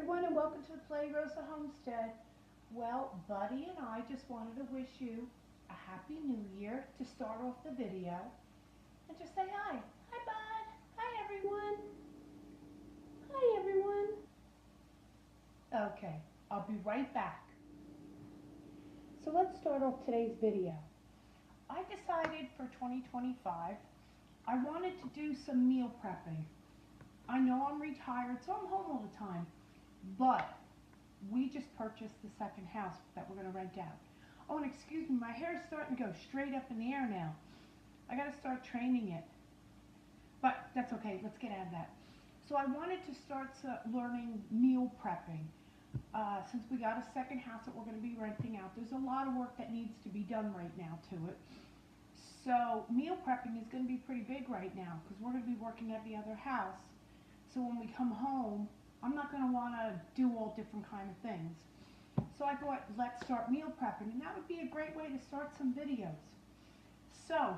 everyone, and welcome to the Play Rosa Homestead. Well, Buddy and I just wanted to wish you a Happy New Year to start off the video. And just say hi. Hi, Bud. Hi, everyone. Hi, everyone. Okay, I'll be right back. So let's start off today's video. I decided for 2025, I wanted to do some meal prepping. I know I'm retired, so I'm home all the time. But we just purchased the second house that we're going to rent out. Oh, and excuse me, my hair is starting to go straight up in the air now. I got to start training it. But that's okay, let's get out of that. So I wanted to start learning meal prepping. Since we got a second house that we're going to be renting out, there's a lot of work that needs to be done right now to it. So meal prepping is going to be pretty big right now because we're going to be working at the other house. So when we come home, I'm not going to want to do all different kind of things. So I thought, let's start meal prepping, and that would be a great way to start some videos. So,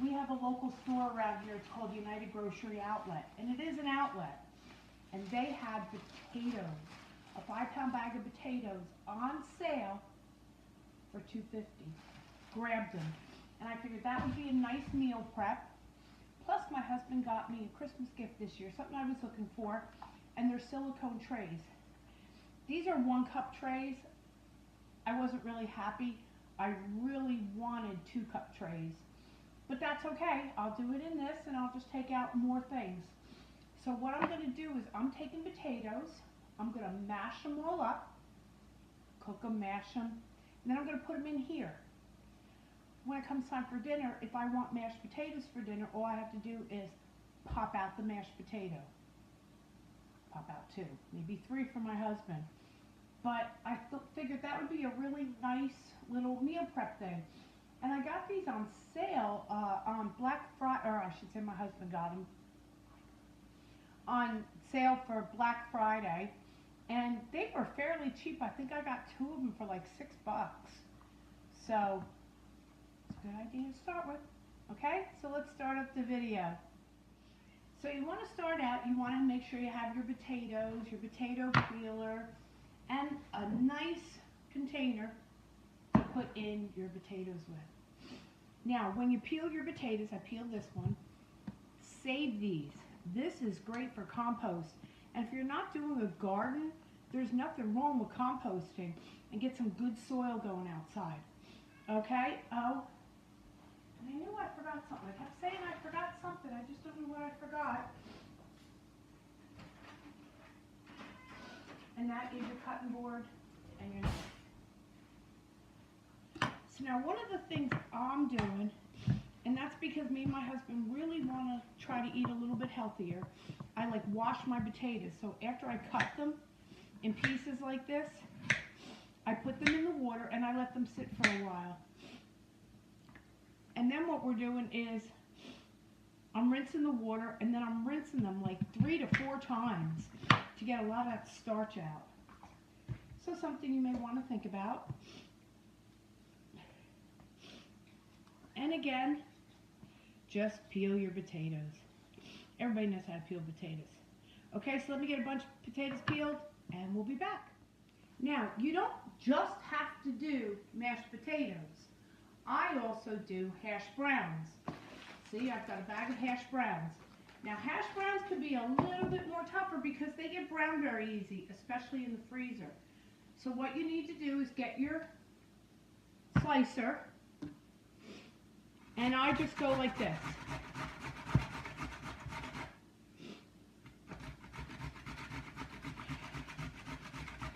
we have a local store around here, it's called United Grocery Outlet, and it is an outlet. And they have potatoes, a 5-pound bag of potatoes on sale for $2.50. Grabbed them. And I figured that would be a nice meal prep. Plus my husband got me a Christmas gift this year, something I was looking for. And they're silicone trays. These are 1-cup trays. I wasn't really happy. I really wanted 2-cup trays. But that's okay. I'll do it in this and I'll just take out more things. So what I'm going to do is I'm taking potatoes. I'm going to mash them all up. Cook them, mash them. And then I'm going to put them in here. When it comes time for dinner, if I want mashed potatoes for dinner, all I have to do is pop out the mashed potato. Pop out 2, maybe 3 for my husband. But I figured that would be a really nice little meal prep thing. And I got these on sale on Black Friday, or I should say my husband got them on sale for Black Friday. And they were fairly cheap. I think I got 2 of them for like $6. So it's a good idea to start with. Okay, so let's start up the video. So you want to start out, you want to make sure you have your potatoes, your potato peeler, and a nice container to put in your potatoes with. Now, when you peel your potatoes, I peeled this one, save these. This is great for compost. And if you're not doing a garden, there's nothing wrong with composting and get some good soil going outside. Okay? Oh. And I knew I forgot something. I kept saying I forgot something. I just don't know what I forgot. And that is your cutting board and your knife. So now one of the things I'm doing, and that's because me and my husband really want to try to eat a little bit healthier, I like wash my potatoes. So after I cut them in pieces like this, I put them in the water and I let them sit for a while. And then what we're doing is I'm rinsing the water and then I'm rinsing them like 3 to 4 times to get a lot of that starch out. So something you may want to think about. And again, just peel your potatoes. Everybody knows how to peel potatoes. Okay, so let me get a bunch of potatoes peeled and we'll be back. Now, you don't just have to do mashed potatoes. I also do hash browns. See, I've got a bag of hash browns. Now, hash browns can be a little bit more tougher because they get brown very easy, especially in the freezer. So what you need to do is get your slicer, and I just go like this.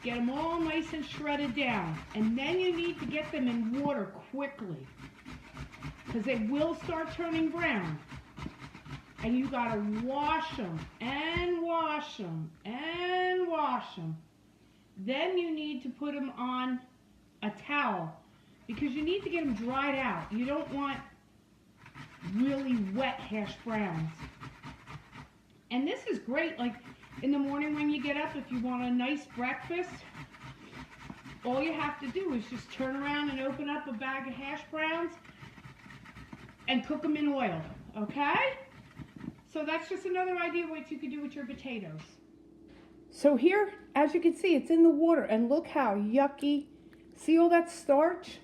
Get them all nice and shredded down. And then you need to get them in water quickly, because they will start turning brown. And you gotta wash them and wash them and wash them. Then you need to put them on a towel because you need to get them dried out. You don't want really wet hash browns. And this is great, like in the morning when you get up, if you want a nice breakfast, all you have to do is just turn around and open up a bag of hash browns and cook them in oil, okay? So that's just another idea what you could do with your potatoes. So here, as you can see, it's in the water, and look how yucky. See all that starch?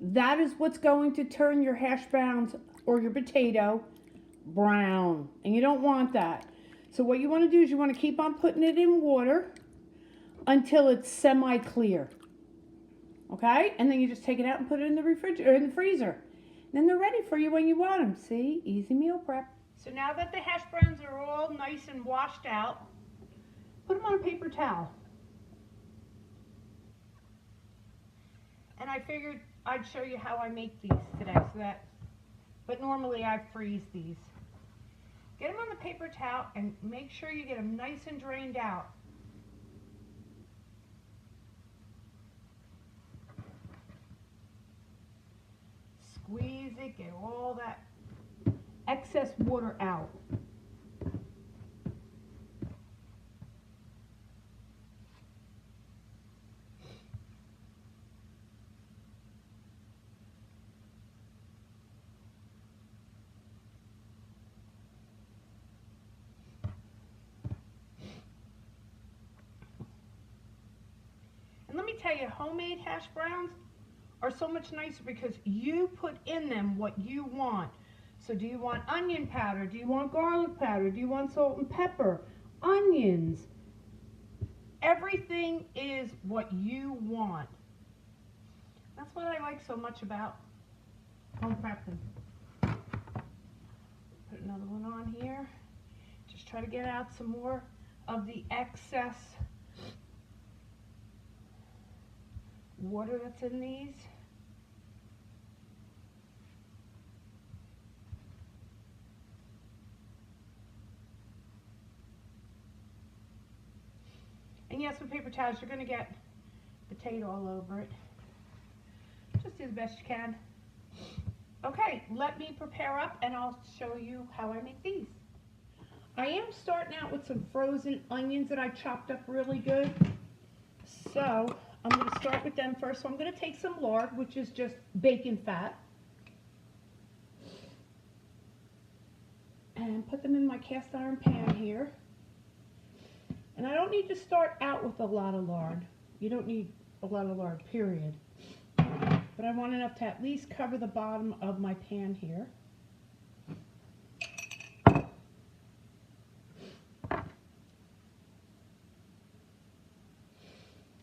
That is what's going to turn your hash browns or your potato brown, and you don't want that. So what you want to do is you want to keep on putting it in water until it's semi-clear. Okay? And then you just take it out and put it in the refrigerator or in the freezer. Then they're ready for you when you want them. See? Easy meal prep. So now that the hash browns are all nice and washed out, put them on a paper towel. And I figured I'd show you how I make these today, but normally I freeze these. Get them on the paper towel and make sure you get them nice and drained out. Squeeze it, get all that excess water out. And let me tell you, homemade hash browns are so much nicer because you put in them what you want. So do you want onion powder? Do you want garlic powder? Do you want salt and pepper? Onions. Everything is what you want. That's what I like so much about home prepping. Put another one on here. Just try to get out some more of the excess water that's in these. And yes, with paper towels, you're going to get potato all over it. Just do the best you can. Okay, let me prepare up and I'll show you how I make these. I am starting out with some frozen onions that I chopped up really good. So I'm going to start with them first. So I'm going to take some lard, which is just bacon fat, and put them in my cast iron pan here. And I don't need to start out with a lot of lard. You don't need a lot of lard, period. But I want enough to at least cover the bottom of my pan here.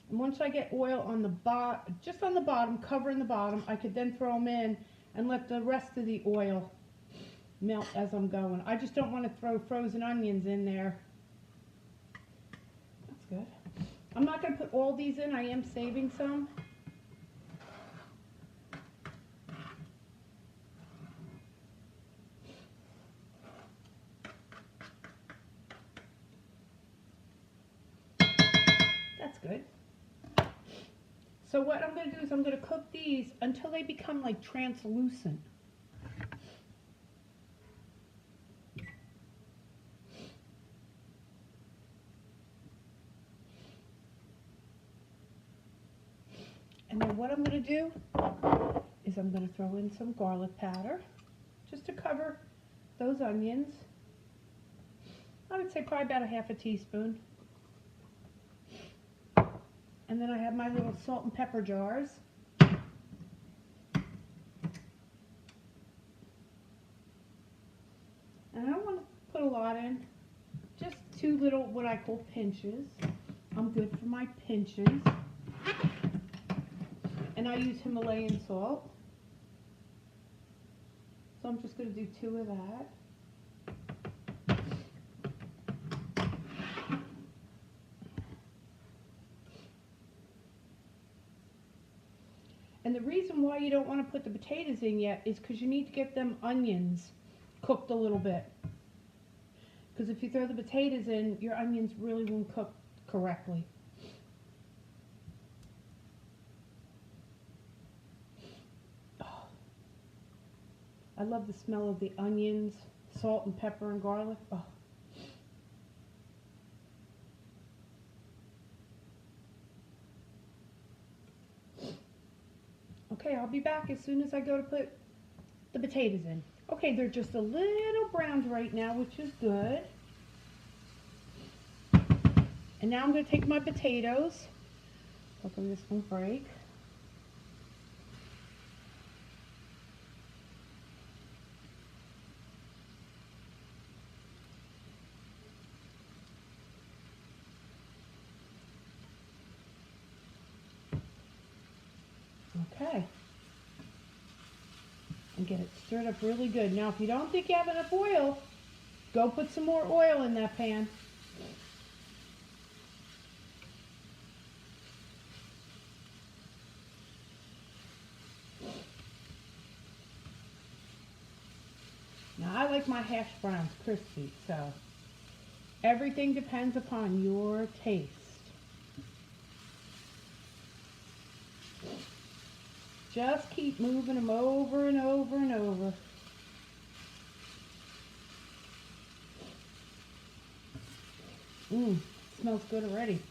And once I get oil on the bottom, just on the bottom, covering the bottom, I could then throw them in and let the rest of the oil melt as I'm going. I just don't want to throw frozen onions in there. That's good. I'm not going to put all these in. I am saving some. That's good. So what I'm going to do is I'm going to cook these until they become like translucent. And then what I'm going to do is I'm going to throw in some garlic powder just to cover those onions. I would say probably about a half a teaspoon. And then I have my little salt and pepper jars. And I don't want to put a lot in, just 2 little what I call pinches. I'm good for my pinches. And I use Himalayan salt. So I'm just going to do 2 of that. And the reason why you don't want to put the potatoes in yet is because you need to get them onions cooked a little bit. Because if you throw the potatoes in, your onions really won't cook correctly. Oh, I love the smell of the onions, salt and pepper and garlic. Oh. Okay, I'll be back as soon as I go to put the potatoes in. Okay, they're just a little browned right now, which is good. And now I'm going to take my potatoes. Hopefully this won't break. Okay. And get it stirred up really good. Now, if you don't think you have enough oil, go put some more oil in that pan. Now, I like my hash browns crispy, so everything depends upon your taste. Just keep moving them over and over and over. Smells good already.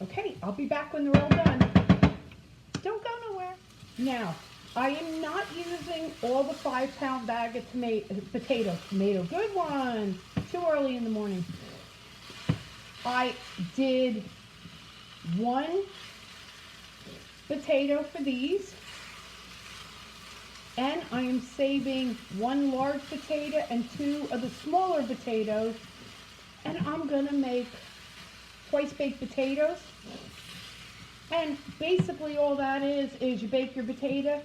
Okay, I'll be back when they're all done. Don't go nowhere. Now, I am not using all the 5-pound bag of potatoes. Good one. Too early in the morning. I did 1 potato for these. And I am saving 1 large potato and 2 of the smaller potatoes. And I'm going to make twice baked potatoes. And basically all that is you bake your potato,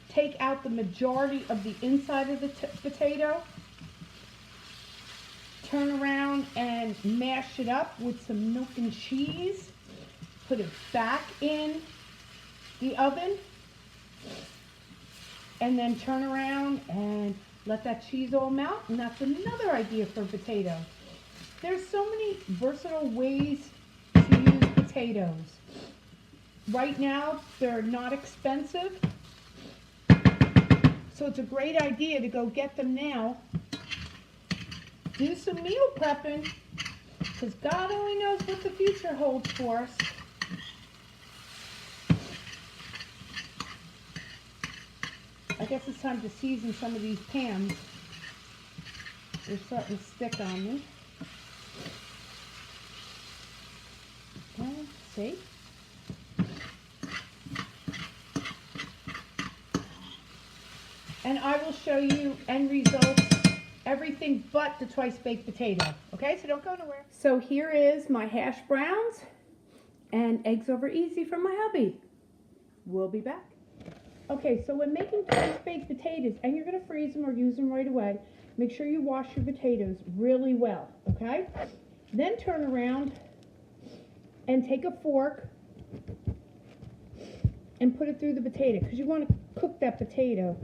take out the majority of the inside of the potato, turn around and mash it up with some milk and cheese, put it back in the oven, and then turn around and let that cheese all melt, and that's another idea for potato. There's so many versatile ways to use potatoes. Right now, they're not expensive, so it's a great idea to go get them now. Do some meal prepping, because God only knows what the future holds for us. I guess it's time to season some of these pans. They're starting to stick on me. Let's see. And I will show you end results, everything but the twice baked potato. Okay, so don't go nowhere. So here is my hash browns and eggs over easy from my hubby. We'll be back. Okay, so when making twice baked potatoes, and you're going to freeze them or use them right away, make sure you wash your potatoes really well, okay? Then turn around and take a fork and put it through the potato, because you want to cook that potato.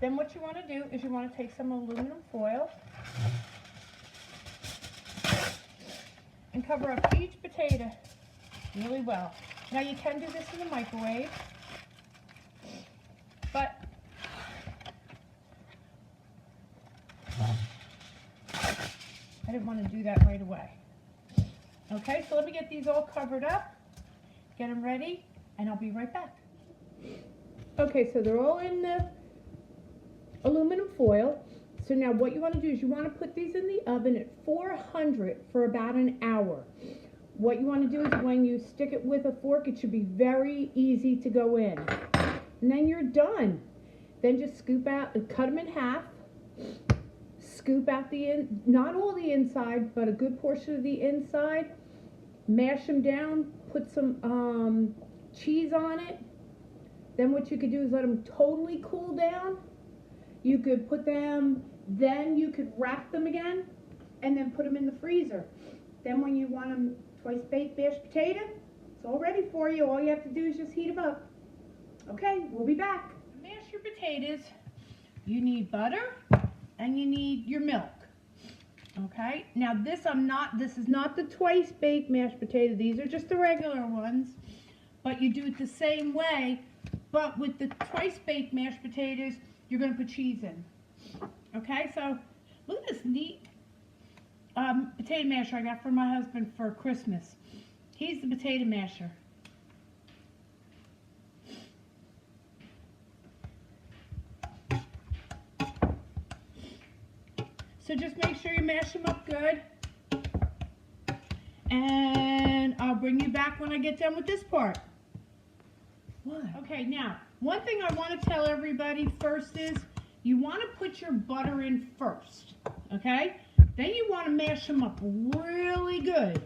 Then what you want to do is you want to take some aluminum foil and cover up each potato really well. Now you can do this in the microwave, but I didn't want to do that right away. Okay, so let me get these all covered up, get them ready, and I'll be right back. Okay, so they're all in the aluminum foil. So now what you want to do is you want to put these in the oven at 400 for about an hour. What you want to do is when you stick it with a fork, it should be very easy to go in. And then you're done. Then just scoop out, cut them in half, scoop out not all the inside, but a good portion of the inside, mash them down, put some cheese on it. Then what you could do is let them totally cool down. You could put them, then you could wrap them again, and then put them in the freezer. Then when you want them twice baked mashed potato, it's all ready for you. All you have to do is just heat them up. Okay, we'll be back. To mash your potatoes, you need butter and you need your milk. Okay, now this is not the twice baked mashed potato. These are just the regular ones, but you do it the same way but with the twice baked mashed potatoes, you're going to put cheese in. Okay, so look at this neat potato masher I got for my husband for Christmas. He's the potato masher. So just make sure you mash them up good. And I'll bring you back when I get done with this part. What? Okay, now, one thing I want to tell everybody first is you want to put your butter in first, okay? Then you want to mash them up really good.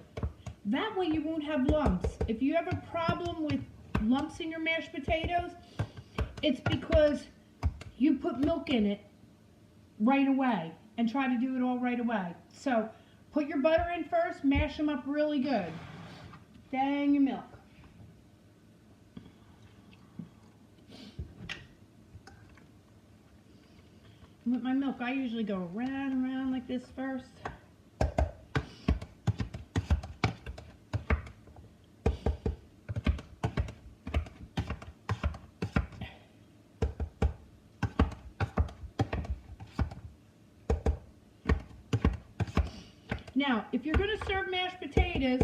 That way you won't have lumps. If you have a problem with lumps in your mashed potatoes, it's because you put milk in it right away and try to do it all right away. So put your butter in first, mash them up really good. Then your milk. With my milk, I usually go around and around like this first. Now, if you're going to serve mashed potatoes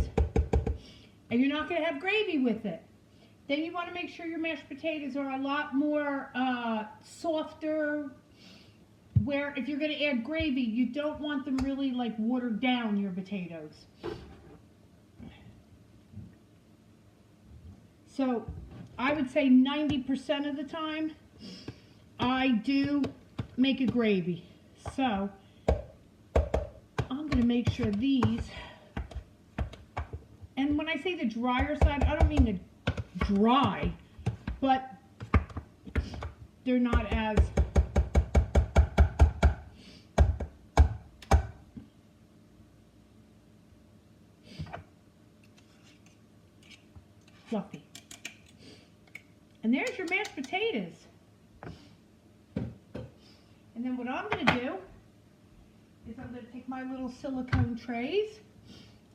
and you're not going to have gravy with it, then you want to make sure your mashed potatoes are a lot more softer, where if you're going to add gravy, you don't want them really like watered down, your potatoes. So I would say 90% of the time I do make a gravy. So I'm going to make sure these, and when I say the drier side, I don't mean the dry, but they're not as fluffy. And there's your mashed potatoes. And then what I'm going to do is I'm going to take my little silicone trays,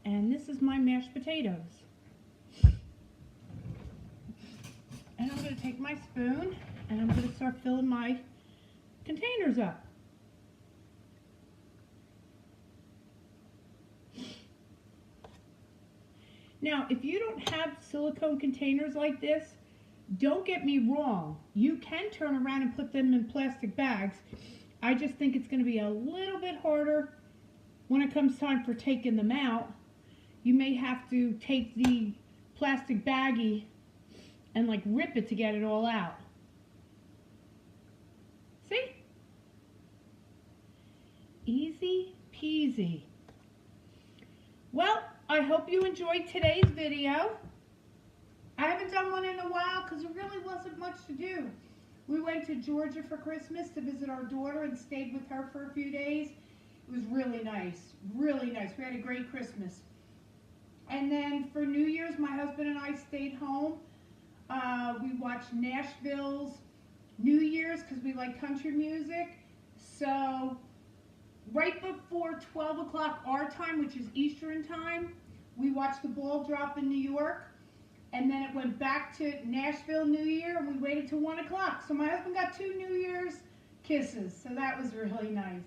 and this is my mashed potatoes. And I'm going to take my spoon, and I'm going to start filling my containers up. Now, if you don't have silicone containers like this, don't get me wrong. You can turn around and put them in plastic bags. I just think it's going to be a little bit harder when it comes time for taking them out. You may have to take the plastic baggie and like rip it to get it all out. See? Easy peasy. Well, I hope you enjoyed today's video. I haven't done one in a while because there really wasn't much to do. We went to Georgia for Christmas to visit our daughter and stayed with her for a few days. It was really nice, really nice. We had a great Christmas. And then for New Year's, my husband and I stayed home. We watched Nashville's New Year's because we like country music. So right before 12 o'clock our time, which is Eastern time, we watched the ball drop in New York. And then it went back to Nashville New Year, and we waited till 1 o'clock. So my husband got 2 New Year's kisses, so that was really nice.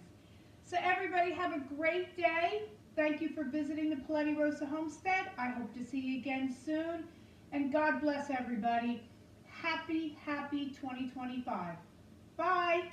So everybody have a great day. Thank you for visiting the Paletti Rosa Homestead. I hope to see you again soon. And God bless everybody. Happy, happy 2025. Bye.